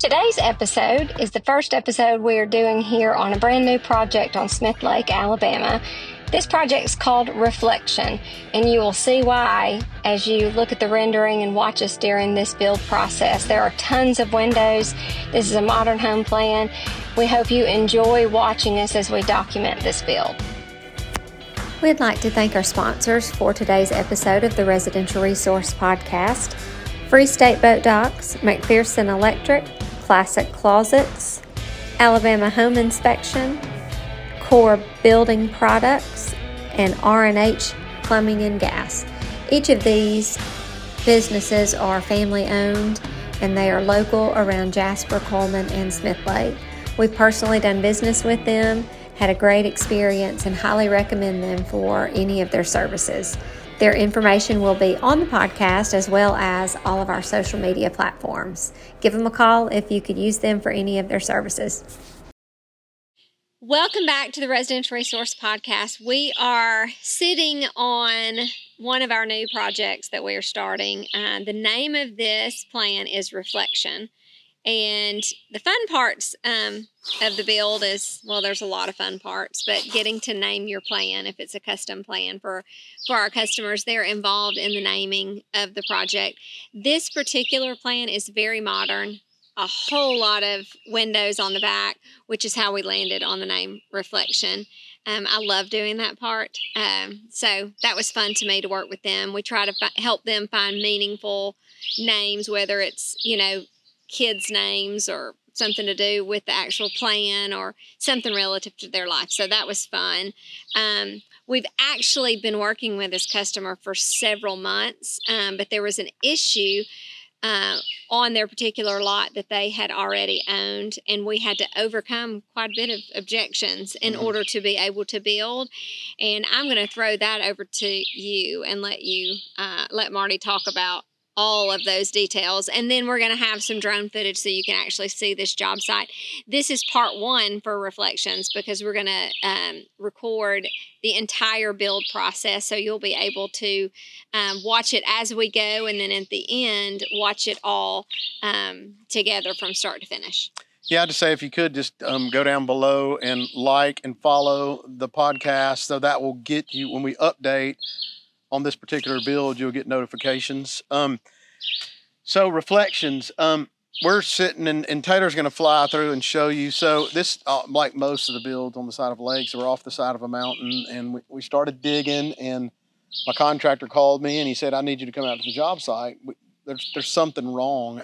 Today's episode is the first episode we are doing here on a brand new project on Smith Lake, Alabama. This project is called Reflection, and you will see why as you look at the rendering and watch us during this build process. There are tons of windows. This is a modern home plan. We hope you enjoy watching us as we document this build. We'd like to thank our sponsors for today's episode of the Residential Resource Podcast: Free State Boat Docks, McPherson Electric, Classic Closets, Alabama Home Inspection, Core Building Products, and R&H Plumbing and Gas. Each of these businesses are family owned and they are local around Jasper, Coleman, and Smith Lake. We've personally done business with them, had a great experience, and highly recommend them for any of their services. Their information will be on the podcast as well as all of our social media platforms. Give them a call if you could use them for any of their services. Welcome back to the Residential Resource Podcast. We are sitting on one of our new projects that we are starting. The name of this plan is Reflection. And the fun parts of the build is, well, there's a lot of fun parts, but getting to name your plan, if it's a custom plan for our customers, they're involved in the naming of the project. This particular plan is very modern, a whole lot of windows on the back, which is how we landed on the name Reflection. I love doing that part. So that was fun to me to work with them. We try to help them find meaningful names, whether it's, kids' names or something to do with the actual plan or something relative to their life. So that was fun. We've actually been working with this customer for several months, but there was an issue on their particular lot that they had already owned, and we had to overcome quite a bit of objections in order to be able to build. And I'm going to throw that over to you and let Marty talk about all of those details, and then we're going to have some drone footage so you can actually see this job site. This is part one for Reflections because we're going to record the entire build process, so you'll be able to watch it as we go, and then at the end watch it all together from start to finish. Yeah, I'd just say if you could just go down below and like and follow the podcast, so that will get you, when we update on this particular build, you'll get notifications. So Reflections, we're sitting and Taylor's going to fly through and show you. So this, like most of the builds on the side of lakes, we're off the side of a mountain, and we started digging, and my contractor called me and he said, I need you to come out to the job site. There's something wrong.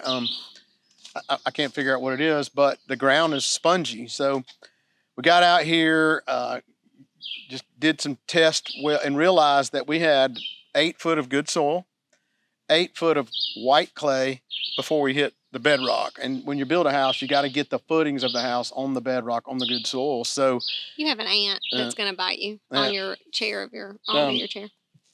I can't figure out what it is, but the ground is spongy. So we got out here, just did some tests and realized that we had 8 foot of good soil, 8 foot of white clay before we hit the bedrock. And when you build a house, you got to get the footings of the house on the bedrock, on the good soil. So you have an ant that's going to bite you on your chair of your chair.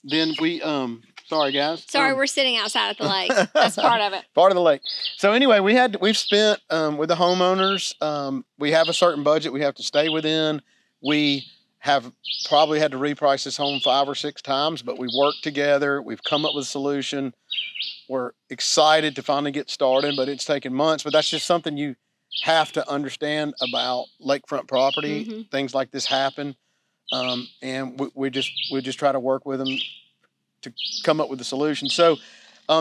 Then we sorry guys. Sorry, we're sitting outside at the lake. That's part of it. Part of the lake. So anyway, we've spent with the homeowners. We have a certain budget we have to stay within. We have probably had to reprice this home 5 or 6 times, but we've worked together. We've come up with a solution. We're excited to finally get started, but it's taken months. But that's just something you have to understand about lakefront property. Mm-hmm. Things like this happen, and we just try to work with them to come up with a solution. So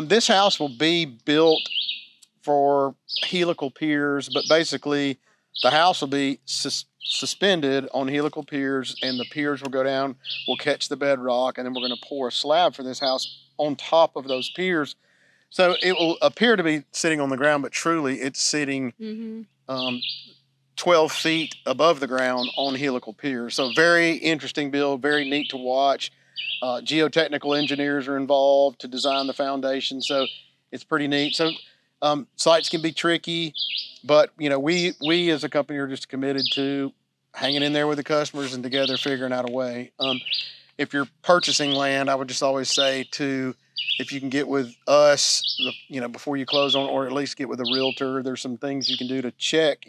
this house will be built for helical piers, but basically the house will be suspended on helical piers, and the piers will go down, will catch the bedrock, and then we're going to pour a slab for this house on top of those piers. So it will appear to be sitting on the ground, but truly it's sitting 12 feet above the ground on helical piers. So very interesting build, very neat to watch. Geo-technical engineers are involved to design the foundation, so it's pretty neat. So sites can be tricky, but we as a company are just committed to hanging in there with the customers and together figuring out a way. If you're purchasing land, I would just always say if you can get with us, before you close on, or at least get with a realtor, there's some things you can do to check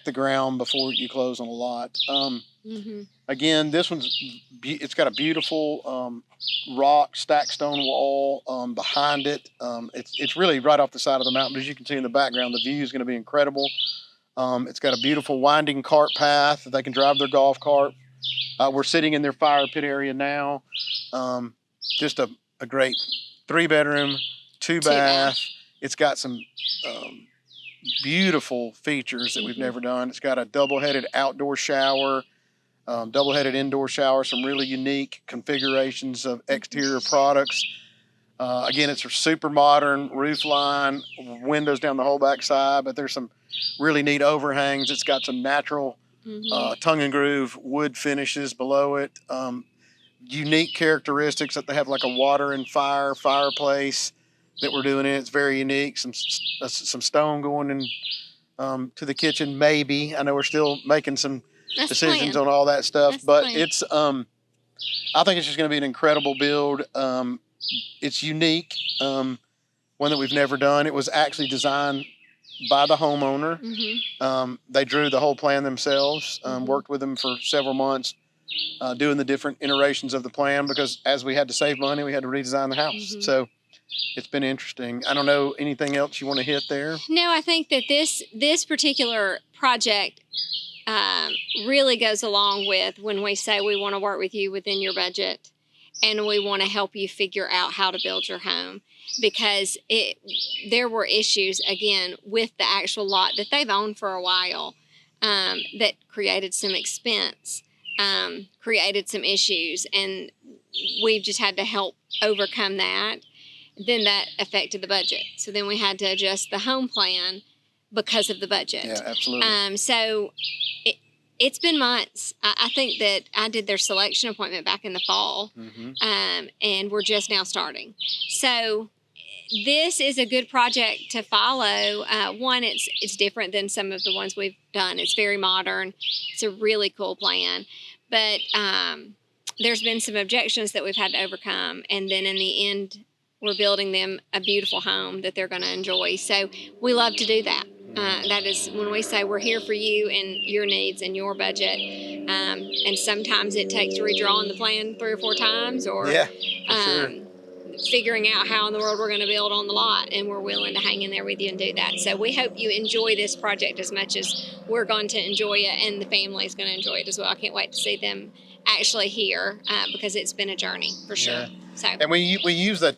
the ground before you close on a lot. Again, this one's it's got a beautiful rock stacked stone wall behind it. It's really right off the side of the mountain. As you can see in the background, the view is going to be incredible. It's got a beautiful winding cart path that they can drive their golf cart. We're sitting in their fire pit area now. Just a great 3-bedroom, 2-bath. It's got some beautiful features that we've never done. It's got a double-headed outdoor shower, double-headed indoor shower, some really unique configurations of exterior products. Again, it's a super modern roof line, windows down the whole back side, but there's some really neat overhangs. It's got some natural tongue and groove wood finishes below it. Unique characteristics that they have, like a water and fire fireplace that we're doing in it. It's very unique. Some stone going in to the kitchen, maybe. I know we're still making some decisions on all that stuff, but it's I think it's just going to be an incredible build. It's unique, one that we've never done. It was actually designed by the homeowner. They drew the whole plan themselves, worked with them for several months, doing the different iterations of the plan, because as we had to save money, we had to redesign the house. So it's been interesting. I don't know, anything else you want to hit there? No, I think that this particular project really goes along with when we say we want to work with you within your budget, and we want to help you figure out how to build your home, because there were issues, again, with the actual lot that they've owned for a while, that created some expense, created some issues, and we've just had to help overcome that. Then that affected the budget. So then we had to adjust the home plan because of the budget. Yeah, absolutely. So it's been months. I think that I did their selection appointment back in the fall, and we're just now starting. So this is a good project to follow. One, it's different than some of the ones we've done. It's very modern. It's a really cool plan. But there's been some objections that we've had to overcome. And then in the end, we're building them a beautiful home that they're going to enjoy. So we love to do that. That is when we say we're here for you and your needs and your budget. And sometimes it takes redrawing the plan 3 or 4 times, or figuring out how in the world we're going to build on the lot, and we're willing to hang in there with you and do that. So we hope you enjoy this project as much as we're going to enjoy it, and the family is going to enjoy it as well. I can't wait to see them actually here, because it's been a journey for sure. So, and we use that,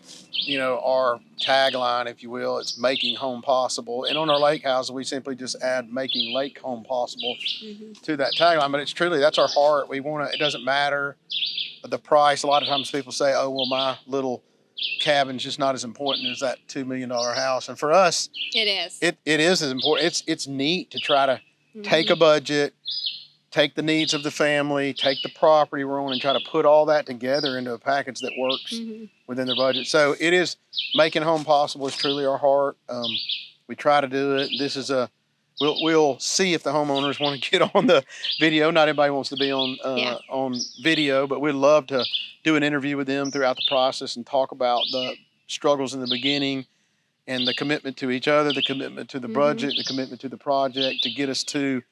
our tagline, if you will. It's making home possible, and on our lake houses we simply just add making lake home possible to that tagline. But it's truly, that's our heart. We want to. It doesn't matter the price. A lot of times people say, "Oh, well, my little cabin's just not as important as that $2 million house." And for us, it is. It is as important. It's neat to try to take a budget, take the needs of the family, take the property we're on, and try to put all that together into a package that works within their budget. So it is making home possible is truly our heart. We try to do it. This is we'll see if the homeowners want to get on the video. Not everybody wants to be on video, but we'd love to do an interview with them throughout the process and talk about the struggles in the beginning and the commitment to each other, the commitment to the budget, the commitment to the project to get us to,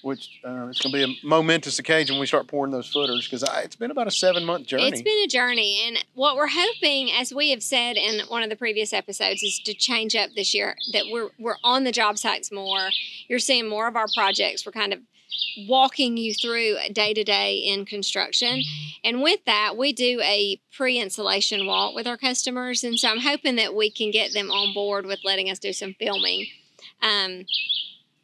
which it's going to be a momentous occasion when we start pouring those footers, because it's been about a 7-month journey. It's been a journey, and what we're hoping, as we have said in one of the previous episodes, is to change up this year, that we're on the job sites more. You're seeing more of our projects. We're kind of walking you through day to day in construction, and with that we do a pre-installation walk with our customers, and so I'm hoping that we can get them on board with letting us do some filming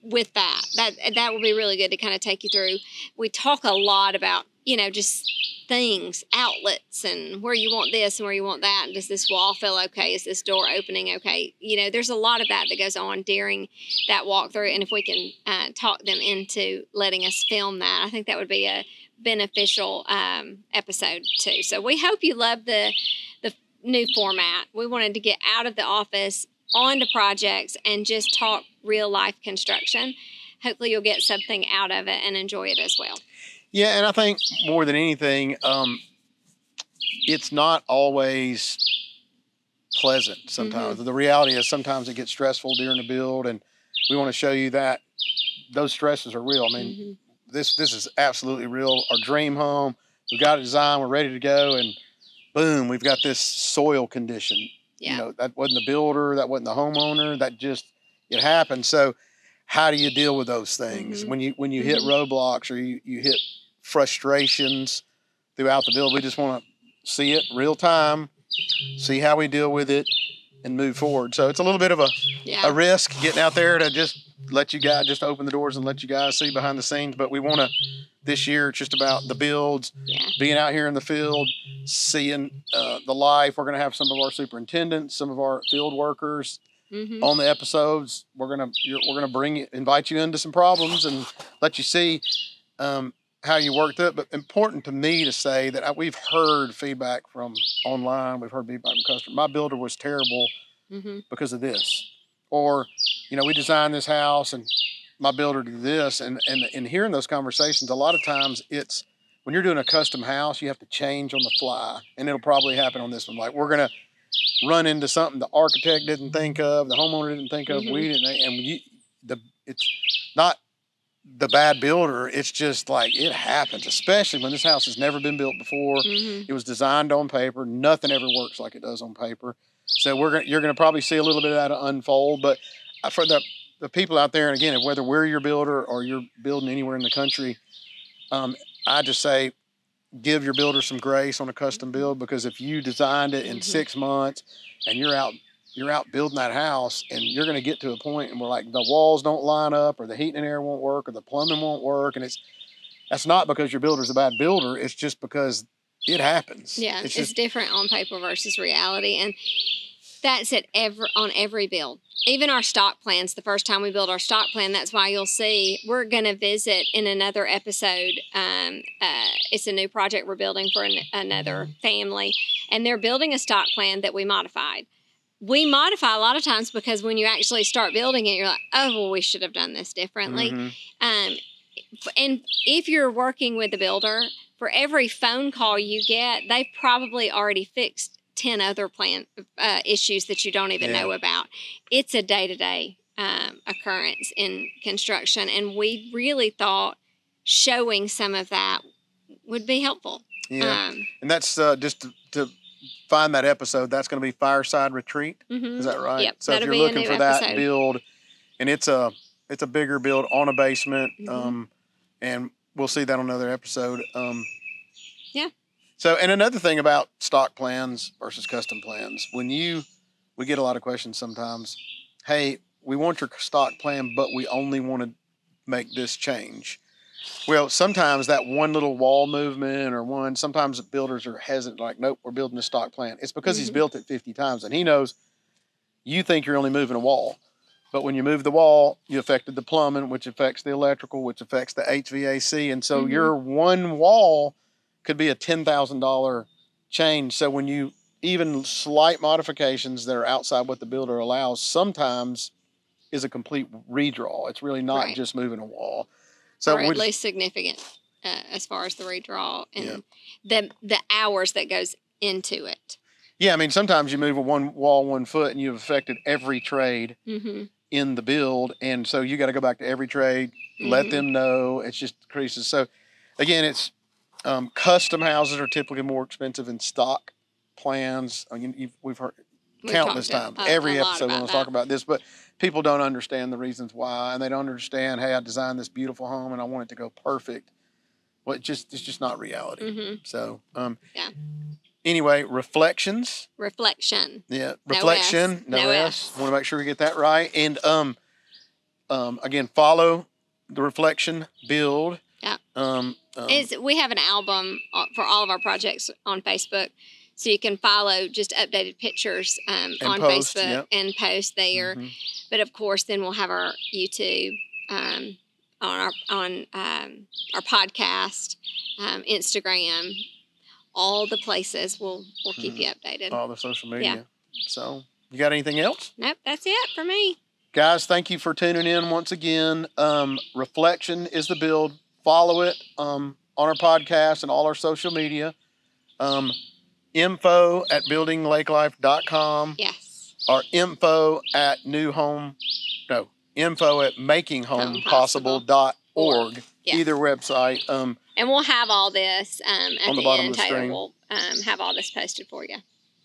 with that will be really good to kind of take you through. We talk a lot about just things, outlets, and where you want this and where you want that, and does this wall feel okay, is this door opening okay? There's a lot of that goes on during that walkthrough, and if we can talk them into letting us film that, I think that would be a beneficial episode too. So we hope you love the new format. We wanted to get out of the office onto projects and just talk real life construction. Hopefully you'll get something out of it and enjoy it as well. Yeah, and I think more than anything, it's not always pleasant sometimes. The reality is sometimes it gets stressful during the build, and we want to show you that those stresses are real. I mean, this is absolutely real. Our dream home. We got it designed. We're ready to go, and boom, we've got this soil condition. Yeah. You know, that wasn't the builder, that wasn't the homeowner, that just, it happened. So how do you deal with those things when you hit roadblocks or you hit frustrations throughout the build? We just want to see it real time, see how we deal with it, and move forward. So it's a little bit of a risk getting out there to just let you guys, just open the doors and let you guys see behind the scenes. But we want to, this year, it's just about the builds, being out here in the field, seeing the life. We're going to have some of our superintendents, some of our field workers on the episodes. We're going to invite you into some problems and let you see how you worked it. But important to me to say that we've heard feedback from online. We've heard feedback from customers. My builder was terrible because of this. Or, you know, we designed this house and my builder did this. And hearing those conversations, a lot of times it's, when you're doing a custom house, you have to change on the fly. And it'll probably happen on this one. Like, we're going to run into something the architect didn't think of, the homeowner didn't think of, we didn't. And it's not the bad builder. It's just like, it happens, especially when this house has never been built before. It was designed on paper. Nothing ever works like it does on paper. So you're going to probably see a little bit of that unfold. But for the people out there, and again, whether we're your builder or you're building anywhere in the country, I just say, give your builder some grace on a custom build, because if you designed it in 6 months and you're out building that house, and you're going to get to a point and we're like, the walls don't line up, or the heating and air won't work, or the plumbing won't work. And that's not because your builder's a bad builder. It's just because it happens. Yeah. It's different on paper versus reality. And that's on every build. Even our stock plans, the first time we build our stock plan, that's why you'll see we're going to visit in another episode. It's a new project we're building for another family, and they're building a stock plan that we modified. We modify a lot of times because when you actually start building it, you're like, oh, well, we should have done this differently. And if you're working with the builder, for every phone call you get, they've probably already fixed 10 other issues that you don't even know about. It's a day-to-day occurrence in construction, and we really thought showing some of that would be helpful. Yeah, and that's just to find that episode. That's going to be Fireside Retreat. Is that right? Yep. So if you're looking for that build, and it's a bigger build on a basement, and we'll see that on another episode. Yeah. So, and another thing about stock plans versus custom plans, we get a lot of questions sometimes. Hey, we want your stock plan, but we only want to make this change. Well, sometimes that one little wall movement sometimes builders are hesitant, like, nope, we're building a stock plan. It's because he's built it 50 times and he knows you think you're only moving a wall. But when you move the wall, you affected the plumbing, which affects the electrical, which affects the HVAC. And so your one wall could be a $10,000 change. So when you, even slight modifications that are outside what the builder allows, sometimes is a complete redraw. It's really not just moving a wall. So or at least significant as far as the redraw and the hours that goes into it. Yeah, I mean, sometimes you move a one wall 1 foot and you've affected every trade in the build. And so you got to go back to every trade, let them know. It's just increases. So again, it's custom houses are typically more expensive than stock plans. I mean, we've heard countless times, every episode when we talk about this, but people don't understand the reasons why, and they don't understand, hey, I designed this beautiful home and I want it to go perfect. Well, it's just not reality. So, anyway, reflection. Yeah, reflection. No S. Want to make sure we get that right. And again, follow the reflection build. Yeah. We have an album for all of our projects on Facebook, so you can follow just updated pictures on Facebook and post there. But of course, then we'll have our YouTube on our podcast, Instagram. All the places we'll keep you updated. All the social media. Yeah. So, you got anything else? Nope, that's it for me. Guys, thank you for tuning in once again. Reflection is the build. Follow it on our podcast and all our social media. info@buildinglakelife.com. Yes. Or info@makinghomepossible.org. Yeah. either website. And we'll have all this at on the the bottom end. of the Taylor screen. will have all this posted for you.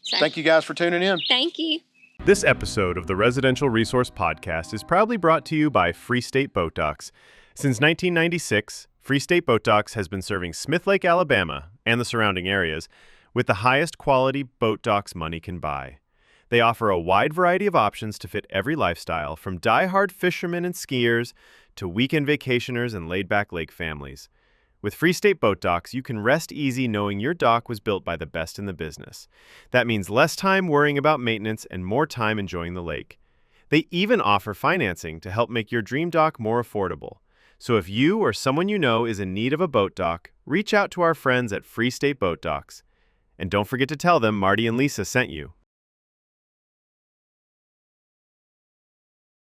So, Thank you guys for tuning in. thank you. This episode of the Residential Resource Podcast is proudly brought to you by Free State Boat Docks. Since 1996, Free State Boat Docks has been serving Smith Lake, Alabama, and the surrounding areas with the highest quality boat docks money can buy. They offer a wide variety of options to fit every lifestyle, from die-hard fishermen and skiers to weekend vacationers and laid-back lake families. With Free State Boat Docks, you can rest easy knowing your dock was built by the best in the business. That means less time worrying about maintenance and more time enjoying the lake. They even offer financing to help make your dream dock more affordable. So if you or someone you know is in need of a boat dock, reach out to our friends at Free State Boat Docks. And don't forget to tell them Marty and Lisa sent you.